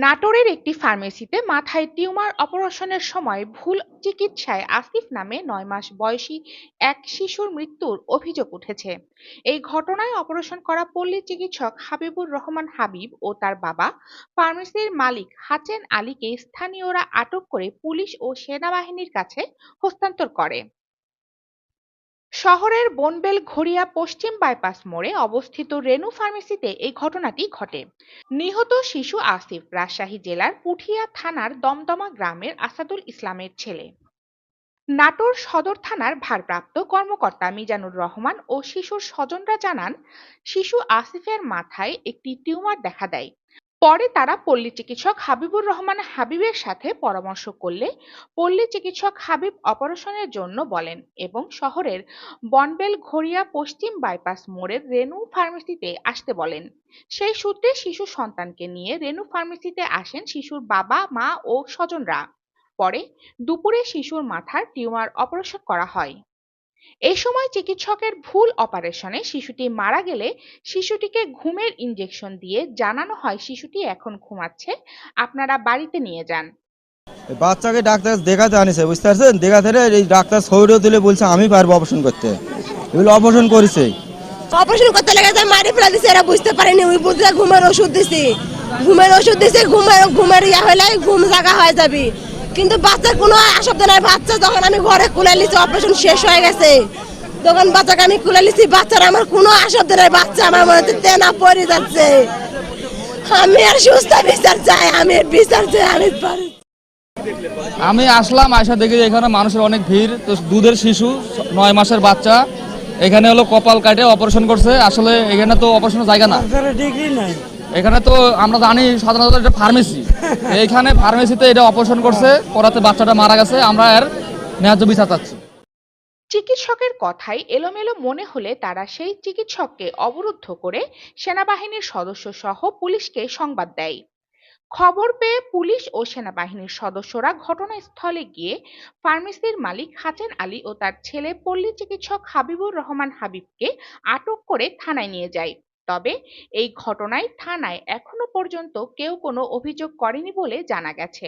নাটোরের একটি ফার্মেসিতে মাথায় টিউমার অপারেশনের সময় ভুল চিকিৎসায় আসিফ নামে ৯ মাস বয়সী এক শিশুর মৃত্যুর অভিযোগ উঠেছে। এই ঘটনায় অপারেশন করা পল্লী চিকিৎসক হাবিবুর রহমান হাবিব ও তার বাবা ফার্মেসির মালিক হাচেন আলীকে স্থানীয়রা আটক করে পুলিশ ও সেনাবাহিনীর কাছে হস্তান্তর করে। শহরের বনবেল ঘড়িয়া পশ্চিম বাইপাস মোড়ে অবস্থিত রেনু ফার্মেসিতে এই ঘটনাটি ঘটে। নিহত শিশু আসিফ রাজশাহী জেলার পুঠিয়া থানার দমদমা গ্রামের আসাদুল ইসলামের ছেলে। নাটোর সদর থানার ভারপ্রাপ্ত কর্মকর্তা মিজানুর রহমান ও শিশুর স্বজনরা জানান, শিশু আসিফের মাথায় একটি টিউমার দেখা দেয়। পরে তারা পল্লী চিকিৎসক হাবিবুর রহমান হাবিবের সাথে পরামর্শ করলে পল্লী চিকিৎসক হাবিব অপারেশনের জন্য বলেন এবং শহরের বনবেল ঘড়িয়া পশ্চিম বাইপাস মোড়ের রেনু ফার্মেসিতে আসতে বলেন। সেই সূত্রে শিশু সন্তানকে নিয়ে রেনু ফার্মেসিতে আসেন শিশুর বাবা মা ও স্বজনরা। পরে দুপুরে শিশুর মাথার টিউমার অপারেশন করা হয়। এই সময় চিকিৎসকের ভুল অপারেশনে শিশুটি মারা গেলে শিশুটিকে ঘুমের ইনজেকশন দিয়ে জানানো হয় শিশুটি এখন ঘুমাচ্ছে, আপনারা বাড়িতে নিয়ে যান। বাচ্চাকে ডাক্তার দেখাতে আনিছে, বুঝতে পারছেন? দেখাতে এই ডাক্তার ছবিটা তুলে বলছে আমি পারবো অপারেশন করতে। এগুলো অপারেশন করেছে, অপারেশন করতে লেগে মারি ফেলা দিছে, এরা বুঝতে পারেনি। ওই বুঝতে ঘুমের ওষুধ দিছি, ঘুমের ইয়া হলে ঘুম জাগা হয়ে যাবি, কিন্তু বাচ্চার কোনো আশব্দ নাই। বাচ্চা যখন আমি ঘরে খুলে নিছি, অপারেশন শেষ হয়ে গেছে, তখন বাচ্চাকে আমি খুলে নিছি, বাচ্চার আমার কোনো আশব্দ নাই। বাচ্চা আমার মনে হচ্ছে তেনা পড়ে যাচ্ছে। আমি আর সুস্থ বিচার চাই, আমি বিচার চাই, আমি আসলাম, আয়সা দেখি এখানে মানুষের অনেক ভিড়। তো দুধের শিশু ৯ মাসের বাচ্চা এখানে হলো কপাল কাটে অপারেশন করছে। আসলে এখানে তো অপারেশনের জায়গা না, এখানে তো আমরা জানি সাধারণত এটা ফার্মেসি। এইখানে ফার্মেসিতে এটা অপারেশন করছে, করাতে বাচ্চাটা মারা গেছে। আমরা এর ন্যায্য বিচার চাচ্ছি। চিকিৎসকের কথাই এলোমেলো মনে হলে তারা সেই চিকিৎসককে অবরুদ্ধ করে সেনাবাহিনীর সদস্য সহ পুলিশকে সংবাদ দেয়। খবর পেয়ে পুলিশ ও সেনাবাহিনীর সদস্যরা ঘটনাস্থলে গিয়ে ফার্মেসির মালিক হাচেন আলী ও তার ছেলে পল্লী চিকিৎসক হাবিবুর রহমান হাবিবকে আটক করে থানায় নিয়ে যায়। তবে এই ঘটনায় থানায় এখনো পর্যন্ত কেউ কোনো অভিযোগ করেনি বলে জানা গেছে।